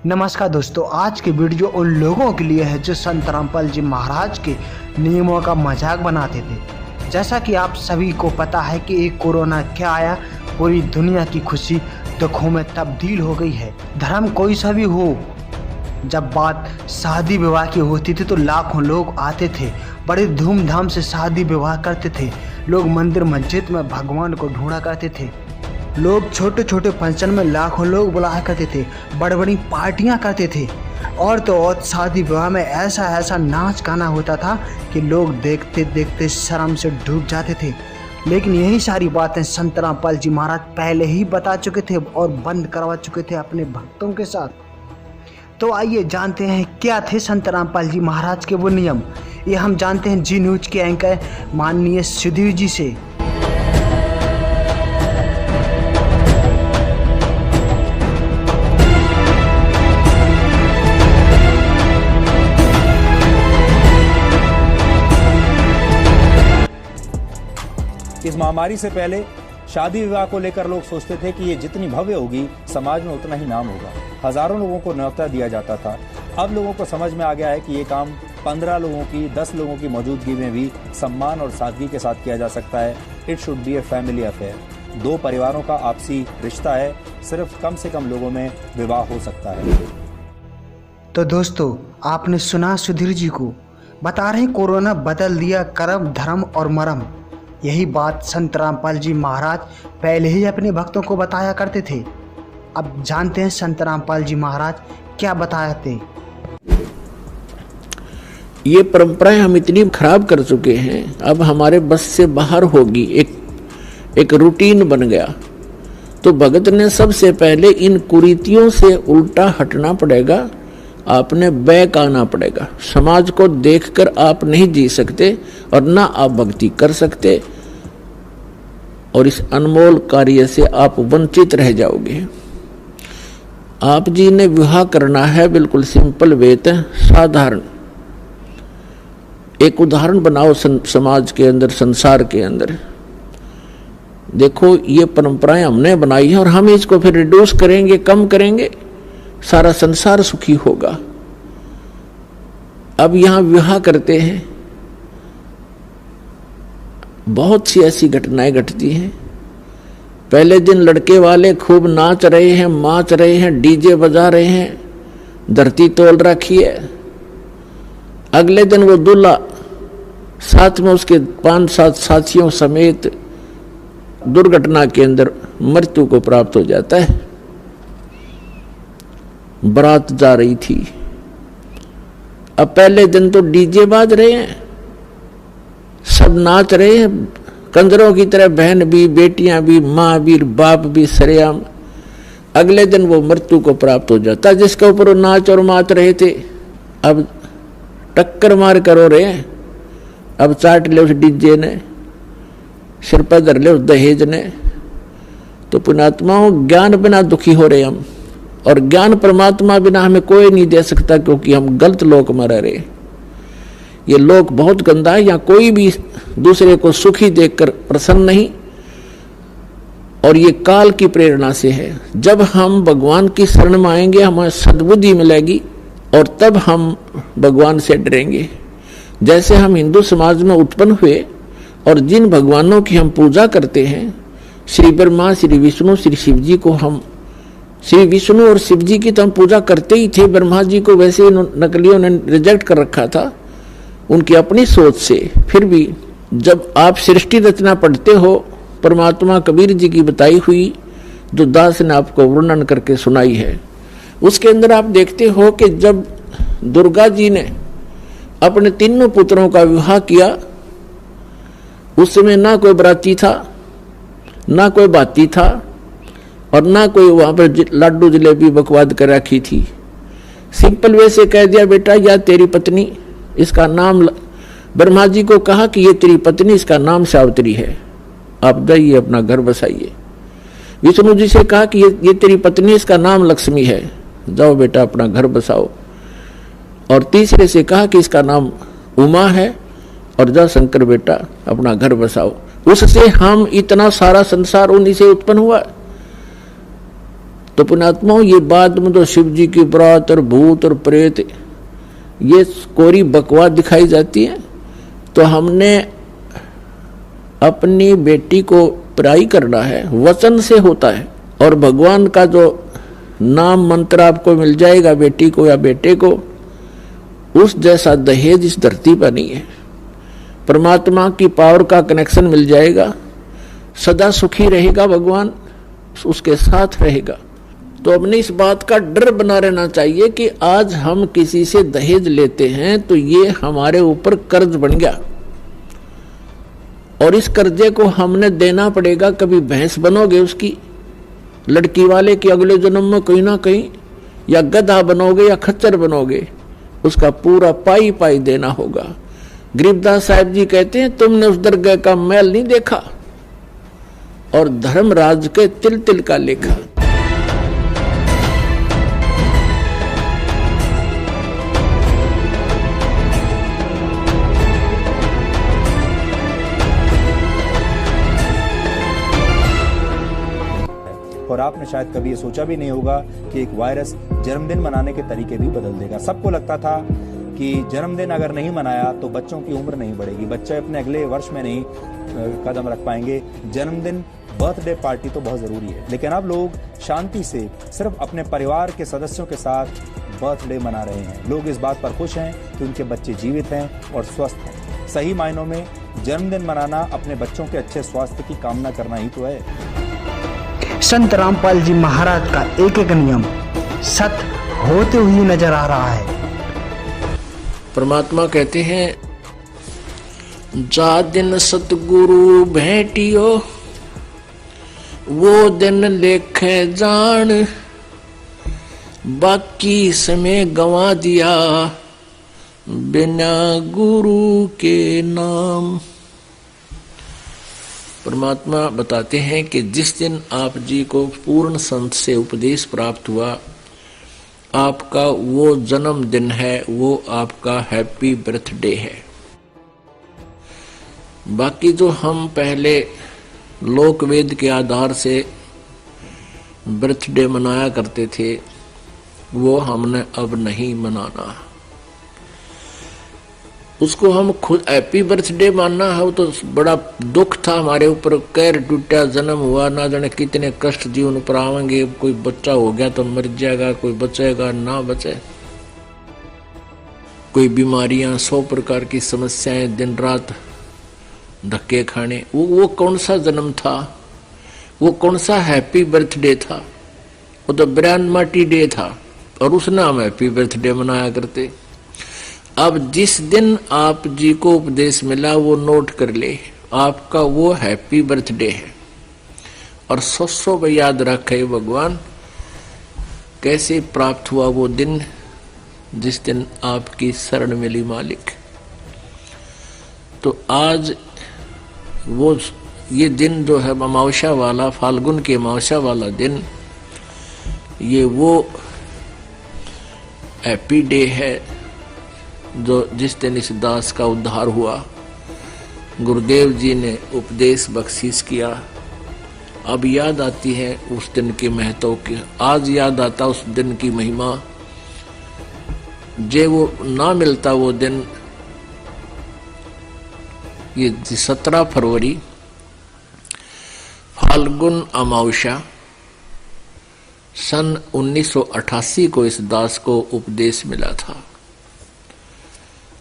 नमस्कार दोस्तों, आज की वीडियो उन लोगों के लिए है जो संत रामपाल जी महाराज के नियमों का मजाक बनाते थे। जैसा कि आप सभी को पता है कि एक कोरोना क्या आया, पूरी दुनिया की खुशी दुखों में तब्दील हो गई है। धर्म कोई सा भी हो, जब बात शादी विवाह की होती थी तो लाखों लोग आते थे, बड़े धूमधाम से शादी विवाह करते थे। लोग मंदिर मस्जिद में भगवान को ढूंढा करते थे। लोग छोटे छोटे फंक्शन में लाखों लोग बुलाया करते थे, बड़ी बड़ी पार्टियां करते थे। और तो और शादी विवाह में ऐसा नाच गाना होता था कि लोग देखते देखते शर्म से डूब जाते थे। लेकिन यही सारी बातें संत रामपाल जी महाराज पहले ही बता चुके थे और बंद करवा चुके थे अपने भक्तों के साथ। तो आइए जानते हैं क्या थे संत रामपाल जी महाराज के वो नियम। ये हम जानते हैं जी न्यूज के एंकर माननीय सुधीर जी से। इस महामारी से पहले शादी विवाह को लेकर लोग सोचते थे कि ये जितनी भव्य होगी समाज में उतना ही नाम होगा। हजारों लोगों को न्योता दिया जाता था। अब लोगों को समझ में आ गया है कि ये काम 15 लोगों की 10 लोगों की मौजूदगी में भी सम्मान और सादगी के साथ किया जा सकता है। It should be a family affair. दो परिवारों का आपसी रिश्ता है, सिर्फ कम से कम लोगों में विवाह हो सकता है। तो दोस्तों, आपने सुना सुधीर जी को बता रहे कोरोना बदल दिया कर्म धर्म और मरम। यही बात संत रामपाल जी महाराज पहले ही अपने भक्तों को बताया करते थे। अब जानते हैं संत रामपाल जी महाराज क्या बताते। ये परंपराएं हम इतनी खराब कर चुके हैं, अब हमारे बस से बाहर होगी। एक रूटीन बन गया। तो भगत ने सबसे पहले इन कुरीतियों से उल्टा हटना पड़ेगा। आपने बैक आना पड़ेगा। समाज को देखकर आप नहीं जी सकते और ना आप भक्ति कर सकते, और इस अनमोल कार्य से आप वंचित रह जाओगे। आप जी ने विवाह करना है, बिल्कुल सिंपल वेत है, साधारण। एक उदाहरण बनाओ समाज के अंदर, संसार के अंदर। देखो, ये परंपराएं हमने बनाई है और हम इसको फिर रिड्यूस करेंगे, कम करेंगे, सारा संसार सुखी होगा। अब यहां विवाह करते हैं, बहुत सी ऐसी घटनाएं घटती हैं। पहले दिन लड़के वाले खूब नाच रहे हैं, माच रहे हैं, डीजे बजा रहे हैं, धरती तोल रखी है। अगले दिन वो दूल्हा साथ में उसके 5-7 साथियों समेत दुर्घटना के अंदर मृत्यु को प्राप्त हो जाता है। बारात जा रही थी। अब पहले दिन तो डीजे बाज रहे हैं, सब नाच रहे हैं कंजरों की तरह, बहन भी, बेटियां भी, माँ भी, बाप भी सरेआम। अगले दिन वो मृत्यु को प्राप्त हो जाता है जिसके ऊपर वो नाच और माच रहे थे। अब टक्कर मार कर हो रहे हैं। अब चाट ले उस डीजे ने, सिर पर धर ले उस दहेज ने। तो पुण्यात्माओं, ज्ञान बिना दुखी हो रहे हम, और ज्ञान परमात्मा बिना हमें कोई नहीं दे सकता, क्योंकि हम गलत लोक में रह रहे। ये लोक बहुत गंदा है, यहाँ कोई भी दूसरे को सुखी देखकर प्रसन्न नहीं, और ये काल की प्रेरणा से है। जब हम भगवान की शरण में आएंगे, हमें सद्बुद्धि मिलेगी और तब हम भगवान से डरेंगे। जैसे हम हिंदू समाज में उत्पन्न हुए और जिन भगवानों की हम पूजा करते हैं, श्री ब्रह्मा, श्री विष्णु, श्री शिव जी को हम, श्री विष्णु और शिव जी की तो हम पूजा करते ही थे। ब्रह्मा जी को वैसे नकलियों ने रिजेक्ट कर रखा था उनकी अपनी सोच से। फिर भी जब आप सृष्टि रचना पढ़ते हो, परमात्मा कबीर जी की बताई हुई जो दास ने आपको वर्णन करके सुनाई है, उसके अंदर आप देखते हो कि जब दुर्गा जी ने अपने तीनों पुत्रों का विवाह किया, उस समय ना कोई बराती था, ना कोई बाती था, और ना कोई वहां पर लाडू जलेबी बकवाद कर रखी थी। सिंपल वे से कह दिया, बेटा या तेरी पत्नी, इसका नाम, ब्रह्मा जी को कहा कि ये तेरी पत्नी, इसका नाम सावित्री है, आप जाइए अपना घर बसाइए। विष्णु जी से कहा कि ये तेरी पत्नी, इसका नाम लक्ष्मी है, जाओ बेटा अपना घर बसाओ। और तीसरे से कहा कि इसका नाम उमा है, और जाओ शंकर बेटा अपना घर बसाओ। उससे हम इतना सारा संसार उन्हीं से उत्पन्न हुआ। तो पुण्यात्माओं, ये बाद में तो शिव जी की बरात और भूत और प्रेत ये कोरी बकवास दिखाई जाती है। तो हमने अपनी बेटी को पराई करना है, वचन से होता है। और भगवान का जो नाम मंत्र आपको मिल जाएगा बेटी को या बेटे को, उस जैसा दहेज इस धरती पर नहीं है। परमात्मा की पावर का कनेक्शन मिल जाएगा, सदा सुखी रहेगा, भगवान उसके साथ रहेगा। तो अपने इस बात का डर बना रहना चाहिए कि आज हम किसी से दहेज लेते हैं तो ये हमारे ऊपर कर्ज बन गया और इस कर्जे को हमने देना पड़ेगा। कभी भैंस बनोगे उसकी, लड़की वाले की अगले जन्म में कहीं ना कहीं, या गधा बनोगे या खच्चर बनोगे, उसका पूरा पाई पाई देना होगा। गरीबदास साहब जी कहते हैं, तुमने उस दरगाह का मैल नहीं देखा और धर्मराज के तिल तिल का लेखा। और आपने शायद कभी ये सोचा भी नहीं होगा कि एक वायरस जन्मदिन मनाने के तरीके भी बदल देगा। सबको लगता था कि जन्मदिन अगर नहीं मनाया तो बच्चों की उम्र नहीं बढ़ेगी, बच्चे अपने अगले वर्ष में नहीं कदम रख पाएंगे। जन्मदिन, बर्थडे पार्टी तो बहुत जरूरी है, लेकिन अब लोग शांति से सिर्फ अपने परिवार के सदस्यों के साथ बर्थडे मना रहे हैं। लोग इस बात पर खुश हैं कि उनके बच्चे जीवित हैं और स्वस्थ हैं। सही मायनों में जन्मदिन मनाना अपने बच्चों के अच्छे स्वास्थ्य की कामना करना ही तो है। संत रामपाल जी महाराज का एक एक नियम सत्य होते हुए नजर आ रहा है। परमात्मा कहते हैं, जा दिन सतगुरु भेटियो वो दिन लेखे जान, बाकी समय गंवा दिया बिना गुरु के नाम। परमात्मा बताते हैं कि जिस दिन आप जी को पूर्ण संत से उपदेश प्राप्त हुआ, आपका वो जन्मदिन है, वो आपका हैप्पी बर्थडे है। बाकी जो हम पहले लोक वेद के आधार से बर्थडे मनाया करते थे, वो हमने अब नहीं मनाना। उसको हम खुद हैप्पी बर्थडे मानना है, वो तो बड़ा दुख था हमारे ऊपर, कैर टूटा, जन्म हुआ, ना जाने कितने कष्ट जीवन पर आवेंगे। कोई बच्चा हो गया तो मर जाएगा, कोई बचेगा ना बचे, कोई बीमारियां, 100 प्रकार की समस्याएं, दिन रात धक्के खाने। वो कौन सा जन्म था, वो कौन सा हैप्पी बर्थडे था? वो तो ब्रह्माटी डे था और उसने हम हैप्पी बर्थडे मनाया करते। अब जिस दिन आप जी को उपदेश मिला वो नोट कर ले, आपका वो हैप्पी बर्थडे है। और 100 याद रखे भगवान कैसे प्राप्त हुआ वो दिन, जिस दिन आपकी शरण मिली मालिक। तो आज वो ये दिन जो है अमावस्या वाला, फाल्गुन के अमावस्या वाला दिन, ये वो हैप्पी डे है जो जिस दिन इस दास का उद्धार हुआ। गुरुदेव जी ने उपदेश बख्शीश किया। अब याद आती है उस दिन के महत्व की, आज याद आता उस दिन की महिमा। जे वो ना मिलता वो दिन, ये 17 फरवरी फाल्गुन अमावस्या सन 1988 को इस दास को उपदेश मिला था।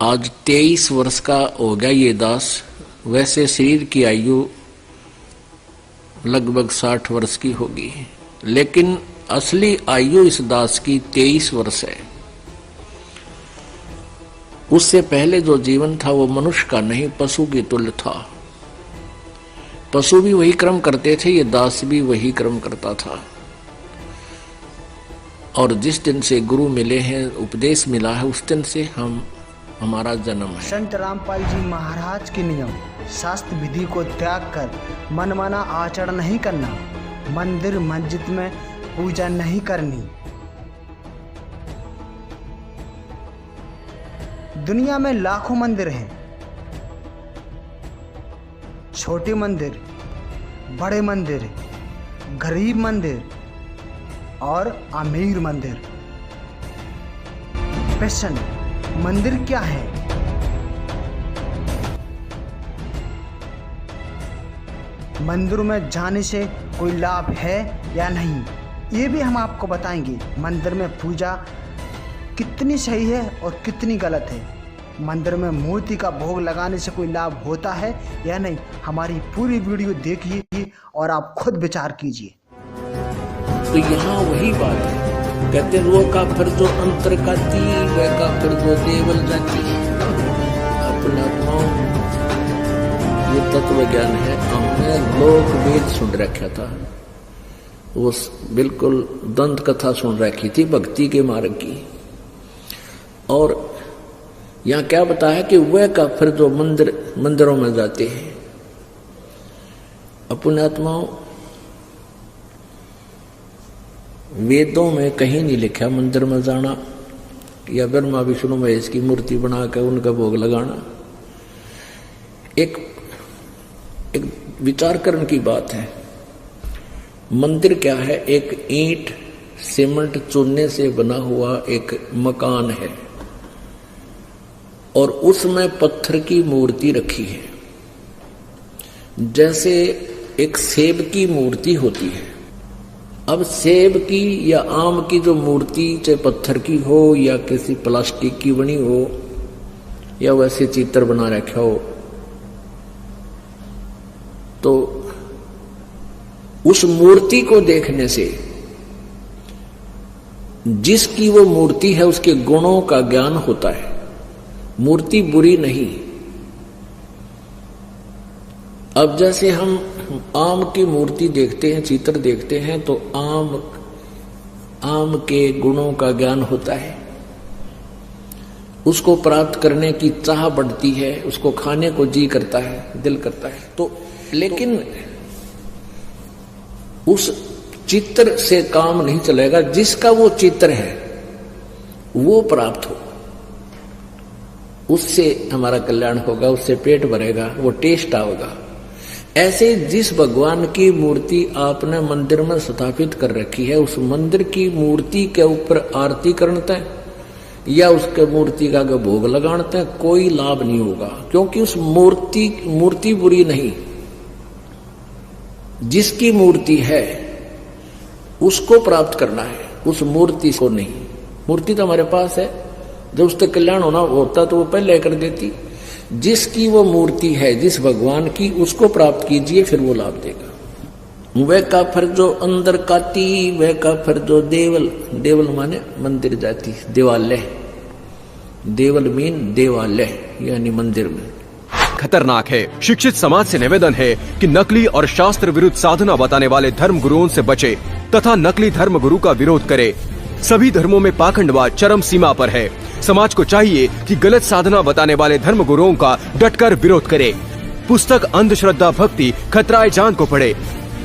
आज 23 वर्ष का हो गया ये दास। वैसे शरीर की आयु लगभग 60 वर्ष की होगी, लेकिन असली आयु इस दास की 23 वर्ष है। उससे पहले जो जीवन था वो मनुष्य का नहीं, पशु की तुल्य था। पशु भी वही कर्म करते थे, ये दास भी वही कर्म करता था। और जिस दिन से गुरु मिले हैं, उपदेश मिला है, उस दिन से हमारा जन्म है। संत रामपाल जी महाराज के नियम शास्त्र विधि को त्याग कर मनमाना आचरण नहीं करना, मंदिर मस्जिद में पूजा नहीं करनी। दुनिया में लाखों मंदिर हैं, छोटे मंदिर, बड़े मंदिर, गरीब मंदिर, और आमेर मंदिर। प्रश्न, मंदिर क्या है? मंदिर में जाने से कोई लाभ है या नहीं, ये भी हम आपको बताएंगे। मंदिर में पूजा कितनी सही है और कितनी गलत है। मंदिर में मूर्ति का भोग लगाने से कोई लाभ होता है या नहीं, हमारी पूरी वीडियो देखिए और आप खुद विचार कीजिए। तो यहाँ वही बात है, कहते वो का फिर जो अंतर का ती, वह का फिर जो देवल जाती। अपने आत्माओं, ये तत्व ज्ञान है। हमने लोक वेद सुन रखा था, वो बिल्कुल दंत कथा सुन रखी थी भक्ति के मार्ग की। और यहाँ क्या बताया कि वह का फिर जो मंदिरों में जाते हैं। अपने आत्माओं, वेदों में कहीं नहीं लिखा मंदिर में जाना या ब्रह्मा विष्णु महेश की मूर्ति बनाकर उनका भोग लगाना। एक विचार करने की बात है। मंदिर क्या है? एक ईंट सीमेंट चूने से बना हुआ एक मकान है और उसमें पत्थर की मूर्ति रखी है। जैसे एक सेब की मूर्ति होती है। अब सेब की या आम की जो मूर्ति चाहे पत्थर की हो या किसी प्लास्टिक की बनी हो या वैसे चित्र बना रखा हो, तो उस मूर्ति को देखने से जिसकी वो मूर्ति है उसके गुणों का ज्ञान होता है। मूर्ति बुरी नहीं। अब जैसे हम आम की मूर्ति देखते हैं, चित्र देखते हैं, तो आम के गुणों का ज्ञान होता है। उसको प्राप्त करने की चाह बढ़ती है, उसको खाने को जी करता है, दिल करता है। तो लेकिन उस चित्र से काम नहीं चलेगा। जिसका वो चित्र है वो प्राप्त हो, उससे हमारा कल्याण होगा, उससे पेट भरेगा, वो टेस्ट आओगा। ऐसे जिस भगवान की मूर्ति आपने मंदिर में स्थापित कर रखी है, उस मंदिर की मूर्ति के ऊपर आरती करते हैं या उसके मूर्ति का भोग लगाते हैं, कोई लाभ नहीं होगा। क्योंकि उस मूर्ति बुरी नहीं। जिसकी मूर्ति है उसको प्राप्त करना है, उस मूर्ति को नहीं। मूर्ति तो हमारे पास है, जब उससे कल्याण होता तो वो पहले कर देती। जिसकी वो मूर्ति है, जिस भगवान की, उसको प्राप्त कीजिए, फिर वो लाभ देगा। वह का फिर जो अंदर काती, वह का फिर जो देवल माने मंदिर जाती, देवालय। देवल मीन देवालय यानी मंदिर में। खतरनाक है। शिक्षित समाज से निवेदन है कि नकली और शास्त्र विरुद्ध साधना बताने वाले धर्म गुरुओं से बचे तथा नकली धर्म गुरु का विरोध करे। सभी धर्मों में पाखंडवाद चरम सीमा पर है। समाज को चाहिए कि गलत साधना बताने वाले धर्म गुरुओं का डटकर विरोध करे। पुस्तक अंधश्रद्धा भक्ति खतराए जान को पढ़े।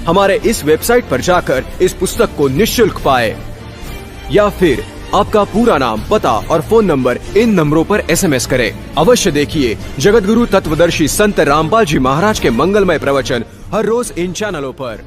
हमारे इस वेबसाइट पर जाकर इस पुस्तक को निःशुल्क पाए, या फिर आपका पूरा नाम, पता और फोन नंबर इन नंबरों पर SMS करें। अवश्य देखिए जगतगुरु तत्वदर्शी संत रामपाल जी महाराज के मंगलमय प्रवचन हर रोज इन चैनलों पर।